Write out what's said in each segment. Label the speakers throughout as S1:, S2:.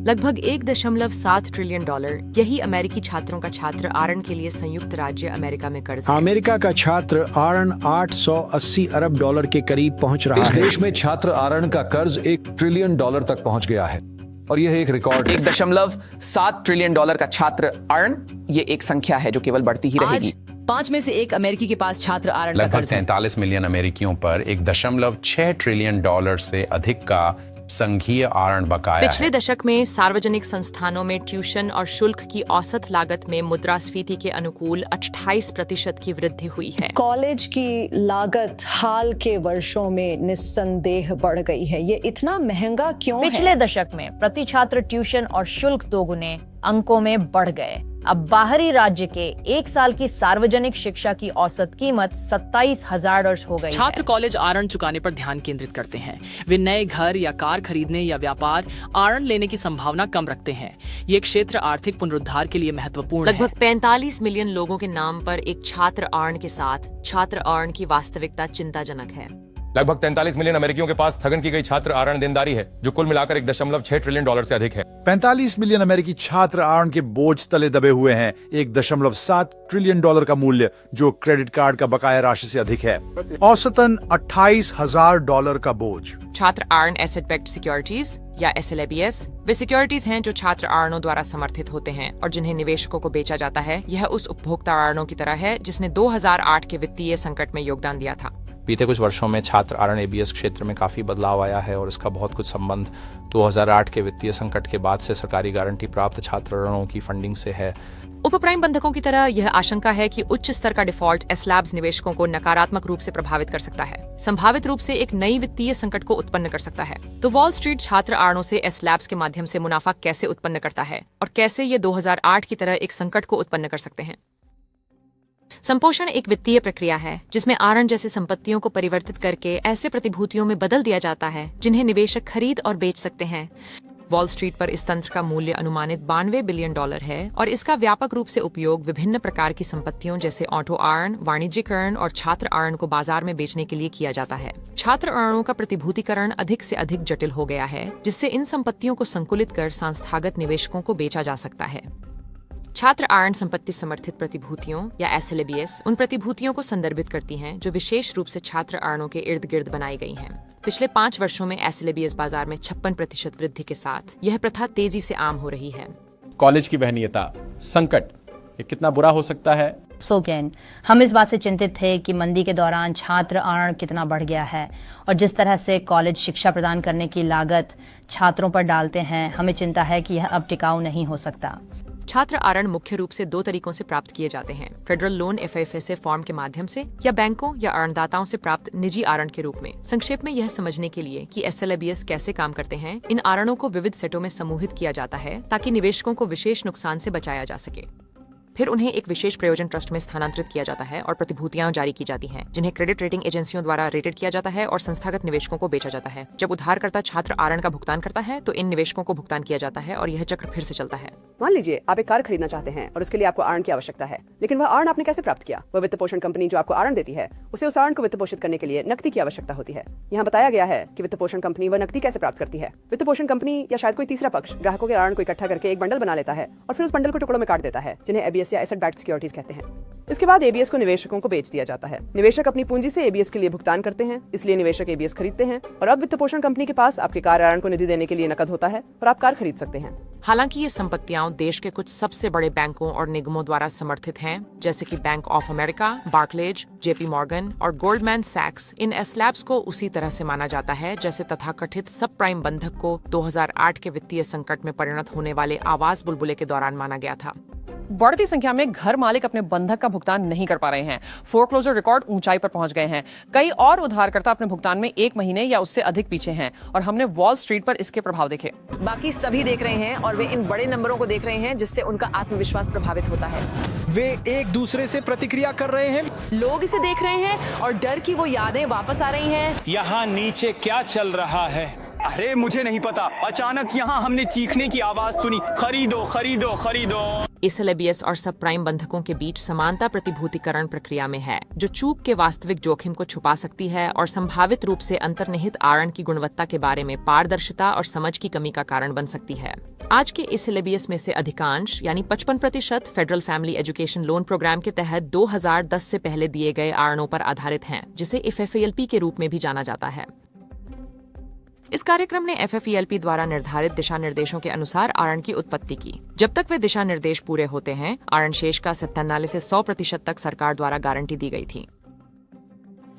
S1: लगभग 1.7 trillion dollar यही अमेरिकी छात्रों का छात्र आरण के लिए संयुक्त राज्य अमेरिका में कर्ज है।
S2: अमेरिका का छात्र आरण 880 अरब डॉलर के करीब पहुंच रहा
S3: इस
S2: है।
S3: देश में छात्र आरण का कर्ज 1 ट्रिलियन डॉलर तक पहुंच गया है और यह एक रिकॉर्ड है।
S4: 1.7 ट्रिलियन डॉलर का छात्र आरण, ये एक संख्या है जो केवल बढ़ती ही रहेगी।
S1: 5 में से 1 अमेरिकी के पास छात्र आरण का
S5: लगभग
S1: कर्ज है।
S5: 43 मिलियन अमेरिकियों पर 1.6 ट्रिलियन डॉलर से अधिक का संघीय आरण बकाया
S1: पिछले
S5: है।
S1: दशक में सार्वजनिक संस्थानों में ट्यूशन और शुल्क की औसत लागत में मुद्रास्फीति के अनुकूल 28% की वृद्धि हुई है।
S6: कॉलेज की लागत हाल के वर्षों में निस्संदेह बढ़ गई है। ये इतना महंगा क्यों है?
S7: पिछले दशक में प्रति छात्र ट्यूशन और शुल्क दोगुने अंकों में बढ़ गए। अब बाहरी राज्य के 1 साल की सार्वजनिक शिक्षा की औसत कीमत 27,000 हो गई
S8: छात्र
S7: है।
S8: कॉलेज आरण चुकाने पर ध्यान केंद्रित करते हैं। वे नए घर या कार खरीदने या व्यापार आरण लेने की संभावना कम रखते हैं। ये क्षेत्र आर्थिक पुनरुद्धार के लिए महत्वपूर्ण है।
S1: लगभग 45 मिलियन लोगों के नाम पर एक छात्र आरण के साथ छात्र आरण की वास्तविकता चिंताजनक है।
S9: लगभग 43 मिलियन अमेरिकियों के पास स्थगन की गई छात्र आरण देनदारी है, जो कुल मिलाकर 1.6 ट्रिलियन डॉलर से अधिक है।
S10: 45 मिलियन अमेरिकी छात्र आरण के बोझ तले दबे हुए हैं। 1.7 ट्रिलियन डॉलर का मूल्य, जो क्रेडिट कार्ड का बकाया राशि से अधिक है। औसतन 28,000 डॉलर का बोझ।
S1: छात्र आरण एसेट बैक्ड सिक्योरिटीज या SLABS वे सिक्योरिटीज हैं जो छात्र आरणों द्वारा समर्थित होते हैं और जिन्हें निवेशकों को बेचा जाता है। यह उस उपभोक्ता आरणों की तरह है जिसने 2008 के वित्तीय संकट में योगदान दिया था।
S11: बीते कुछ वर्षों में छात्र आरण ABS क्षेत्र में काफी बदलाव आया है और इसका बहुत कुछ संबंध 2008 के वित्तीय संकट के बाद से सरकारी गारंटी प्राप्त छात्र ऋणों की फंडिंग से है।
S1: उपप्राइम बंधकों की तरह यह आशंका है कि उच्च स्तर का डिफॉल्ट SLABs निवेशकों को नकारात्मक रूप से प्रभावित कर सकता है, संभावित रूप से एक नई वित्तीय संकट को उत्पन्न कर सकता है। तो वॉल स्ट्रीट छात्र आरणों से SLABs के माध्यम से मुनाफा कैसे उत्पन्न करता है और कैसे ये 2008 की तरह एक संकट को उत्पन्न कर सकते हैं। संपोषण एक वित्तीय प्रक्रिया है जिसमें आरण जैसे संपत्तियों को परिवर्तित करके ऐसे प्रतिभूतियों में बदल दिया जाता है जिन्हें निवेशक खरीद और बेच सकते हैं। वॉल स्ट्रीट पर इस तंत्र का मूल्य अनुमानित 92 बिलियन डॉलर है और इसका व्यापक रूप से उपयोग विभिन्न प्रकार की संपत्तियों जैसे ऑटो आरण, वाणिज्यिकरण और छात्र आरण को बाजार में बेचने के लिए किया जाता है। छात्र आरणों का प्रतिभूतिकरण अधिक से अधिक जटिल हो गया है, जिससे इन संपत्तियों को संकुलित कर संस्थागत निवेशकों को बेचा जा सकता है। छात्र आरण संपत्ति समर्थित प्रतिभूतियों या SLABS उन प्रतिभूतियों को संदर्भित करती हैं जो विशेष रूप से छात्र आरणों के इर्द गिर्द बनाई गई हैं। पिछले 5 वर्षों में SLABS बाजार में 56% वृद्धि के साथ यह प्रथा तेजी से आम हो रही है।
S12: कॉलेज की वहनीयता संकट, ये कितना बुरा हो सकता है?
S7: सोगेन, हम इस बात से चिंतित थे कि मंदी के दौरान छात्र आरण कितना बढ़ गया है और जिस तरह से कॉलेज शिक्षा प्रदान करने की लागत छात्रों पर डालते हैं, हमें चिंता है कि यह अब टिकाऊ नहीं हो सकता।
S1: छात्र आरण मुख्य रूप से 2 तरीकों से प्राप्त किए जाते हैं, फेडरल लोन FFSA फॉर्म के माध्यम से या बैंकों या आरणदाताओं से प्राप्त निजी आरण के रूप में। संक्षेप में यह समझने के लिए कि SLABS कैसे काम करते हैं, इन आरणों को विविध सेटों में समूहित किया जाता है ताकि निवेशकों को विशेष नुकसान से बचाया जा सके। फिर उन्हें एक विशेष प्रयोजन ट्रस्ट में स्थानांतरित किया जाता है और प्रतिभूतियां जारी की जाती हैं, जिन्हें क्रेडिट रेटिंग एजेंसियों द्वारा रेटेड किया जाता है और संस्थागत निवेशकों को बेचा जाता है। जब उधारकर्ता छात्र आरण का भुगतान करता है तो इन निवेशकों को भुगतान किया जाता है और यह चक्र फिर से चलता है।
S13: मान लीजिए आप एक कार खरीदना चाहते हैं और उसके लिए आपको आरण की आवश्यकता है, लेकिन वह आरण आपने कैसे प्राप्त किया? वह वित्त पोषण कंपनी जो आपको आरण देती है, उसे उस आरण को वित्त पोषित करने के लिए नकदी की आवश्यकता होती है। यहाँ बताया गया है कि वित्त पोषण कंपनी वह नकदी कैसे प्राप्त करती है। वित्त पोषण कंपनी या शायद कोई तीसरा पक्ष ग्राहकों के आरण को इकट्ठा करके एक बंडल बना लेता है और फिर उस बंडल को टुकड़ों में काट देता है, जिन्हें ABS या एसेट बैक्ड सिक्योरिटीज कहते हैं। इसके बाद ABS को निवेशकों को बेच दिया जाता है। निवेशक अपनी पूंजी से ABS के लिए भुगतान करते हैं, इसलिए निवेशक ABS खरीदते हैं और अब वित्त पोषण कंपनी के पास आपके कार आरण को निधि देने के लिए नकद होता है और आप कार खरीद सकते हैं।
S1: हालांकि ये संपत्तियां देश के कुछ सबसे बड़े बैंकों और निगमों द्वारा समर्थित हैं, जैसे कि bank of America, Barclays, JP Morgan और गोल्डमैन सैक्स। इन SLABs को उसी तरह से माना जाता है जैसे तथाकथित सब प्राइम बंधक को 2008 के वित्तीय संकट में परिणत होने वाले आवास बुलबुले के दौरान माना गया था।
S4: बढ़ती संख्या में घर मालिक अपने बंधक का भुगतान नहीं कर पा रहे हैं। फोरक्लोजर रिकॉर्ड ऊंचाई पर पहुंच गए हैं। कई और उधारकर्ता अपने भुगतान में 1 महीने या उससे अधिक पीछे हैं और हमने वॉल स्ट्रीट पर इसके प्रभाव देखे।
S13: बाकी सभी देख रहे हैं और वे इन बड़े नंबरों को देख रहे हैं, जिससे उनका आत्मविश्वास प्रभावित होता है।
S2: वे एक दूसरे से प्रतिक्रिया कर रहे हैं।
S13: लोग इसे देख रहे हैं और डर की वो यादें वापस आ रही हैं।
S14: यहाँ नीचे क्या चल रहा है? अरे मुझे नहीं पता, अचानक यहाँ हमने चीखने की आवाज सुनी, खरीदो खरीदो खरीदो।
S1: एसएलबीएस और सब प्राइम बंधकों के बीच समानता प्रतिभूतिकरण प्रक्रिया में है, जो चूक के वास्तविक जोखिम को छुपा सकती है और संभावित रूप से अंतर्निहित आरण की गुणवत्ता के बारे में पारदर्शिता और समझ की कमी का कारण बन सकती है। आज के एसएलबीएस में से अधिकांश यानी 55% federal family education loan programme के तहत 2010 से पहले दिए गए आरणों पर आधारित हैं, जिसे FFELP के रूप में भी जाना जाता है। इस कार्यक्रम ने FFELP द्वारा निर्धारित दिशा निर्देशों के अनुसार आरण की उत्पत्ति की। जब तक वे दिशा निर्देश पूरे होते हैं, आरण शेष का 97 से 100% तक सरकार द्वारा गारंटी दी गई थी।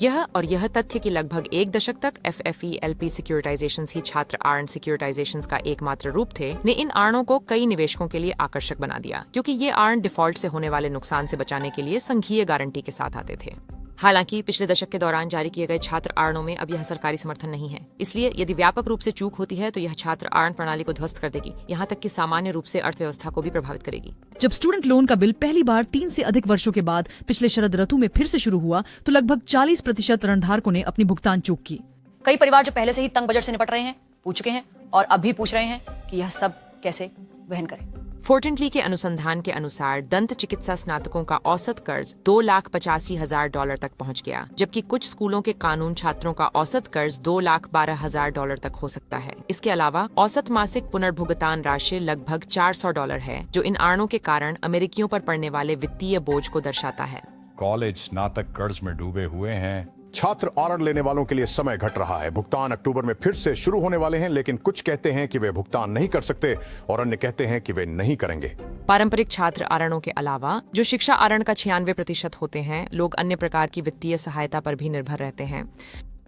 S1: यह तथ्य कि लगभग एक दशक तक FFELP सिक्योरिटाइजेशंस ही छात्र आरण सिक्योरिटाइजेशंस का एकमात्र रूप थे, ने इन आरणों को कई निवेशकों के लिए आकर्षक बना दिया, क्योंकि ये आरण डिफॉल्ट से होने वाले नुकसान से बचाने के लिए संघीय गारंटी के साथ आते थे। हालांकि पिछले दशक के दौरान जारी किए गए छात्र आरणों में अब यह सरकारी समर्थन नहीं है, इसलिए यदि व्यापक रूप से चूक होती है तो यह छात्र आरण प्रणाली को ध्वस्त कर देगी, यहाँ तक कि सामान्य रूप से अर्थव्यवस्था को भी प्रभावित करेगी।
S15: जब स्टूडेंट लोन का बिल पहली बार 3 से अधिक वर्षों के बाद पिछले शरद ऋतु में फिर से शुरू हुआ, तो लगभग 40% ऋणधारकों ने अपनी भुगतान चूक की।
S16: कई परिवार जो पहले से ही तंग बजट से निपट रहे हैं, पूछ चुके हैं और अब भी पूछ रहे हैं कि यह सब कैसे वहन करें।
S1: फोर्टेनली के अनुसंधान के अनुसार दंत चिकित्सा स्नातकों का औसत कर्ज $2,85,000 तक पहुंच गया, जबकि कुछ स्कूलों के कानून छात्रों का औसत कर्ज $2,12,000 तक हो सकता है। इसके अलावा औसत मासिक पुनर्भुगतान राशि लगभग $400 है, जो इन आरणों के कारण अमेरिकियों पर पड़ने वाले वित्तीय बोझ को दर्शाता है।
S17: कॉलेज स्नातक कर्ज में डूबे हुए हैं। छात्र आरण लेने वालों के लिए समय घट रहा है। भुगतान अक्टूबर में फिर से शुरू होने वाले हैं, लेकिन कुछ कहते हैं कि वे भुगतान नहीं कर सकते और अन्य कहते हैं कि वे नहीं करेंगे।
S1: पारंपरिक छात्र आरणों के अलावा जो शिक्षा आरण का 96% होते हैं, लोग अन्य प्रकार की वित्तीय सहायता पर भी निर्भर रहते हैं।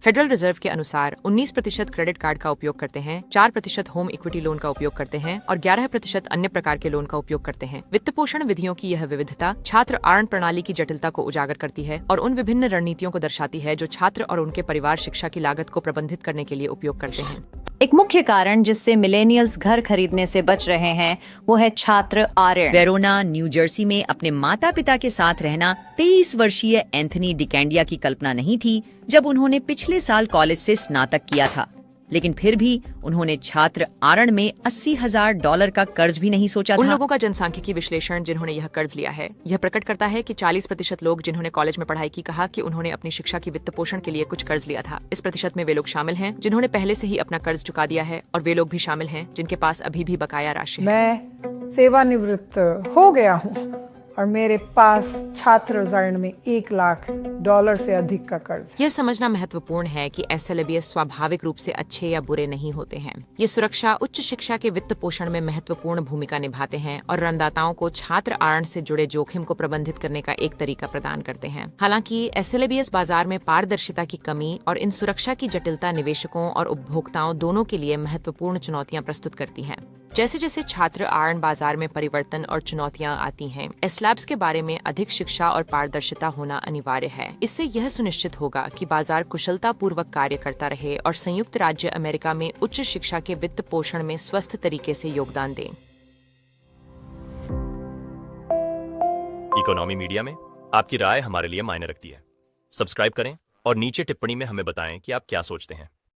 S1: फेडरल रिजर्व के अनुसार 19% क्रेडिट कार्ड का उपयोग करते हैं, 4% होम इक्विटी लोन का उपयोग करते हैं और 11% अन्य प्रकार के लोन का उपयोग करते हैं। वित्त पोषण विधियों की यह विविधता छात्र आरण प्रणाली की जटिलता को उजागर करती है और उन विभिन्न रणनीतियों को दर्शाती है जो छात्र और उनके परिवार शिक्षा की लागत को प्रबंधित करने के लिए उपयोग करते हैं।
S7: एक मुख्य कारण जिससे मिलेनियल्स घर खरीदने से बच रहे हैं, वो है छात्र आरण।
S18: वेरोना, न्यू जर्सी में अपने माता पिता के साथ रहना 23 वर्षीय एंथनी डिकैंडिया की कल्पना नहीं थी जब उन्होंने पिछले साल कॉलेज से स्नातक किया था, लेकिन फिर भी उन्होंने छात्र आरण में $80,000 का कर्ज भी नहीं सोचा था।
S1: उन लोगों का जनसांख्यिकी विश्लेषण जिन्होंने यह कर्ज लिया है, यह प्रकट करता है कि 40% लोग जिन्होंने कॉलेज में पढ़ाई की कहा कि उन्होंने अपनी शिक्षा की वित्त पोषण के लिए कुछ कर्ज लिया था। इस प्रतिशत में वे लोग शामिल हैं जिन्होंने पहले से ही अपना कर्ज चुका दिया है, और वे लोग भी शामिल हैं जिनके पास अभी भी बकाया राशि है।
S19: मैं सेवानिवृत्त हो गया हूँ और मेरे पास छात्र ऋण में $1,00,000 से अधिक का कर्ज।
S1: यह समझना महत्वपूर्ण है कि एसएलबीएस स्वाभाविक रूप से अच्छे या बुरे नहीं होते हैं। ये सुरक्षा उच्च शिक्षा के वित्त पोषण में महत्वपूर्ण भूमिका निभाते हैं और ऋणदाताओं को छात्र आरण से जुड़े जोखिम को प्रबंधित करने का एक तरीका प्रदान करते हैं। हालांकि एसएलबीएस बाजार में पारदर्शिता की कमी और इन सुरक्षा की जटिलता निवेशकों और उपभोक्ताओं दोनों के लिए महत्वपूर्ण चुनौतियां प्रस्तुत करती हैं। जैसे जैसे छात्र आरण बाजार में परिवर्तन और चुनौतियां आती हैं, एसलैब्स के बारे में अधिक शिक्षा और पारदर्शिता होना अनिवार्य है। इससे यह सुनिश्चित होगा कि बाजार कुशलता पूर्वक कार्य करता रहे और संयुक्त राज्य अमेरिका में उच्च शिक्षा के वित्त पोषण में स्वस्थ तरीके से योगदान दें।
S20: इकोनॉमी मीडिया में आपकी राय हमारे लिए मायने रखती है। सब्सक्राइब करें और नीचे टिप्पणी में हमें बताएं कि आप क्या सोचते हैं।